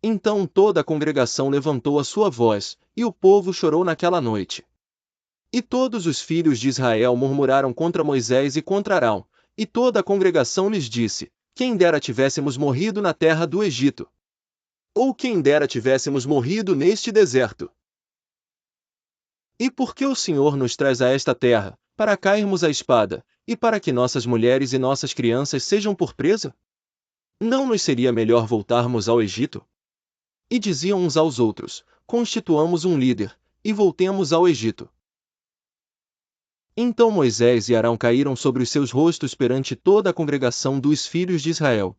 Então toda a congregação levantou a sua voz, e o povo chorou naquela noite. E todos os filhos de Israel murmuraram contra Moisés e contra Arão, e toda a congregação lhes disse: quem dera tivéssemos morrido na terra do Egito! Ou quem dera tivéssemos morrido neste deserto! E por que o Senhor nos traz a esta terra, para cairmos à espada, e para que nossas mulheres e nossas crianças sejam por presa? Não nos seria melhor voltarmos ao Egito? E diziam uns aos outros: constituamos um líder, e voltemos ao Egito. Então Moisés e Arão caíram sobre os seus rostos perante toda a congregação dos filhos de Israel.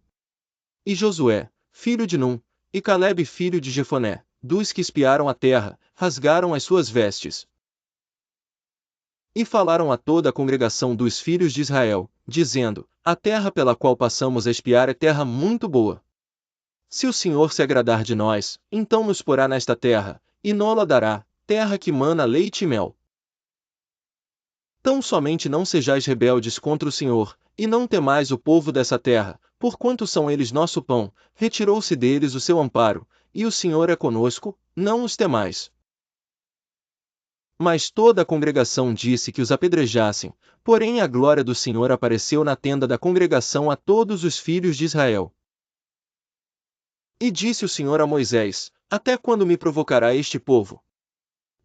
E Josué, filho de Num, e Calebe, filho de Jefoné, dos que espiaram a terra, rasgaram as suas vestes. E falaram a toda a congregação dos filhos de Israel, dizendo: a terra pela qual passamos a espiar é terra muito boa. Se o Senhor se agradar de nós, então nos porá nesta terra, e nola dará, terra que mana leite e mel. Tão somente não sejais rebeldes contra o Senhor, e não temais o povo dessa terra, porquanto são eles nosso pão. Retirou-se deles o seu amparo, e o Senhor é conosco, não os temais. Mas toda a congregação disse que os apedrejassem, porém a glória do Senhor apareceu na tenda da congregação a todos os filhos de Israel. E disse o Senhor a Moisés: até quando me provocará este povo?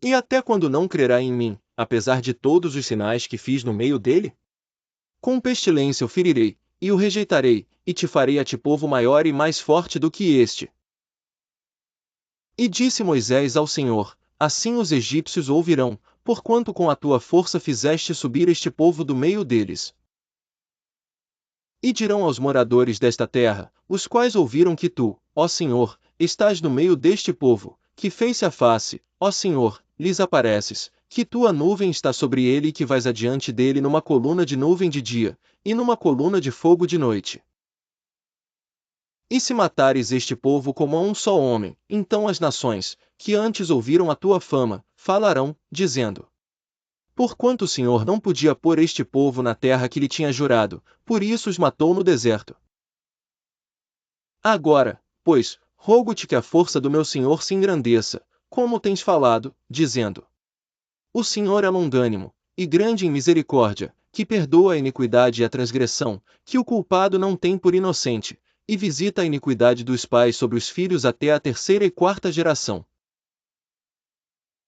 E até quando não crerá em mim, apesar de todos os sinais que fiz no meio dele? Com pestilência o ferirei, e o rejeitarei, e te farei a ti povo maior e mais forte do que este. E disse Moisés ao Senhor: assim os egípcios ouvirão, porquanto com a tua força fizeste subir este povo do meio deles. E dirão aos moradores desta terra, os quais ouviram que tu, ó Senhor, estás no meio deste povo, que face a face, ó Senhor, lhes apareces, que tua nuvem está sobre ele e que vais adiante dele numa coluna de nuvem de dia, e numa coluna de fogo de noite. E se matares este povo como a um só homem, então as nações, que antes ouviram a tua fama, falarão, dizendo: porquanto o Senhor não podia pôr este povo na terra que lhe tinha jurado, por isso os matou no deserto. Agora, pois, rogo-te que a força do meu Senhor se engrandeça, como tens falado, dizendo: o Senhor é longânimo, e grande em misericórdia, que perdoa a iniquidade e a transgressão, que o culpado não tem por inocente, e visita a iniquidade dos pais sobre os filhos até a terceira e quarta geração.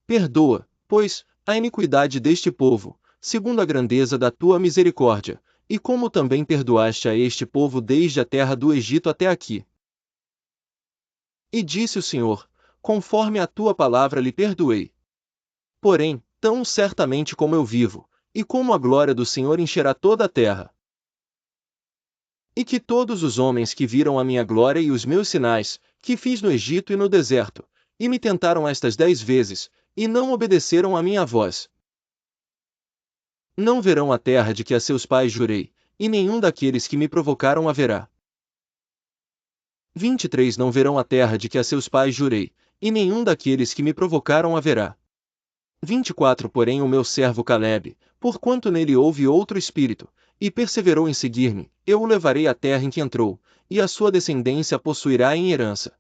Perdoa, pois, a iniquidade deste povo, segundo a grandeza da tua misericórdia, e como também perdoaste a este povo desde a terra do Egito até aqui. E disse o Senhor: conforme a tua palavra lhe perdoei. Porém, tão certamente como eu vivo, e como a glória do Senhor encherá toda a terra, e que todos os homens que viram a minha glória e os meus sinais, que fiz no Egito e no deserto, e me tentaram estas 10 vezes, e não obedeceram à minha voz, não verão a terra de que a seus pais jurei, e nenhum daqueles que me provocaram a verá. 23 Não verão a terra de que a seus pais jurei, e nenhum daqueles que me provocaram a verá. 24 Porém o meu servo Calebe, porquanto nele houve outro espírito, e perseverou em seguir-me, eu o levarei à terra em que entrou, e a sua descendência a possuirá em herança.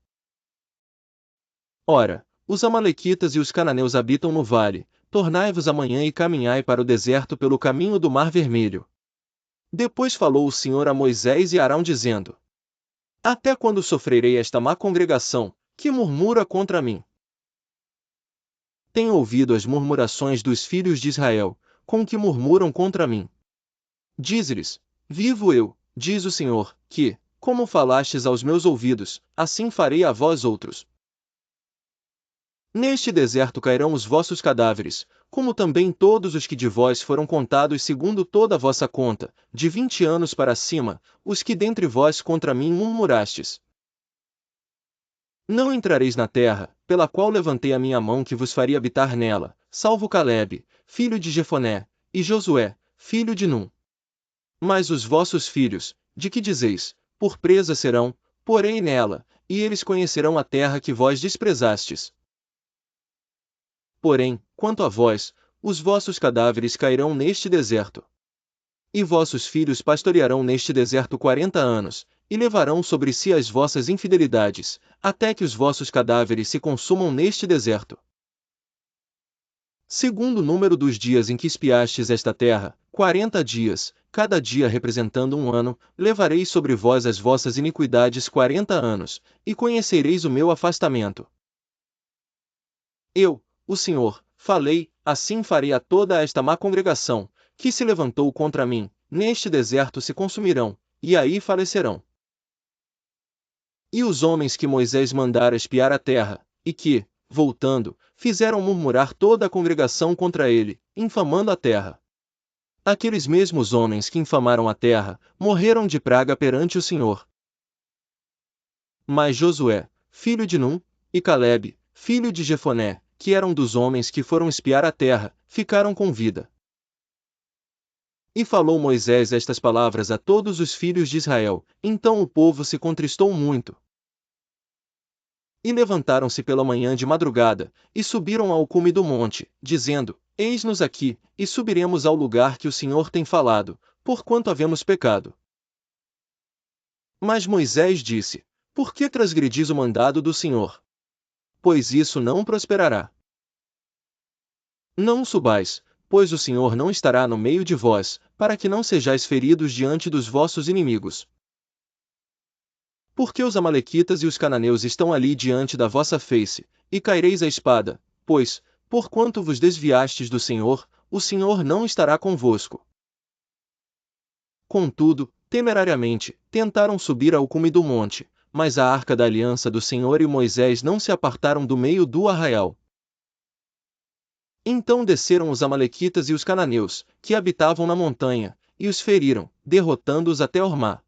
Ora, os amalequitas e os cananeus habitam no vale, tornai-vos amanhã e caminhai para o deserto pelo caminho do Mar Vermelho. Depois falou o Senhor a Moisés e Arão dizendo: até quando sofrerei esta má congregação, que murmura contra mim? Tenho ouvido as murmurações dos filhos de Israel, com que murmuram contra mim. Dize-lhes: vivo eu, diz o Senhor, que, como falastes aos meus ouvidos, assim farei a vós outros. Neste deserto cairão os vossos cadáveres, como também todos os que de vós foram contados segundo toda a vossa conta, de 20 anos para cima, os que dentre vós contra mim murmurastes. Não entrareis na terra, pela qual levantei a minha mão que vos faria habitar nela, salvo Calebe, filho de Jefoné, e Josué, filho de Num. Mas os vossos filhos, de que dizeis, por presa serão, porém nela, e eles conhecerão a terra que vós desprezastes. Porém, quanto a vós, os vossos cadáveres cairão neste deserto. E vossos filhos pastorearão neste deserto 40 anos, e levarão sobre si as vossas infidelidades, até que os vossos cadáveres se consumam neste deserto. Segundo o número dos dias em que espiastes esta terra, 40 dias, cada dia representando um ano, levareis sobre vós as vossas iniquidades 40 anos, e conhecereis o meu afastamento. Eu, o Senhor, falei, assim farei a toda esta má congregação, que se levantou contra mim, neste deserto se consumirão, e aí falecerão. E os homens que Moisés mandara espiar a terra, e que, voltando, fizeram murmurar toda a congregação contra ele, infamando a terra. Aqueles mesmos homens que infamaram a terra, morreram de praga perante o Senhor. Mas Josué, filho de Num, e Calebe, filho de Jefoné, que eram dos homens que foram espiar a terra, ficaram com vida. E falou Moisés estas palavras a todos os filhos de Israel, então o povo se contristou muito. E levantaram-se pela manhã de madrugada, e subiram ao cume do monte, dizendo, Eis-nos aqui, e subiremos ao lugar que o Senhor tem falado, porquanto havemos pecado. Mas Moisés disse, Por que transgredis o mandado do Senhor? Pois isso não prosperará. Não subais, pois o Senhor não estará no meio de vós, para que não sejais feridos diante dos vossos inimigos. Porque os amalequitas e os cananeus estão ali diante da vossa face, e caireis a espada, pois, porquanto vos desviastes do Senhor, o Senhor não estará convosco. Contudo, temerariamente, tentaram subir ao cume do monte, mas a arca da aliança do Senhor e Moisés não se apartaram do meio do arraial. Então desceram os amalequitas e os cananeus, que habitavam na montanha, e os feriram, derrotando-os até Ormá.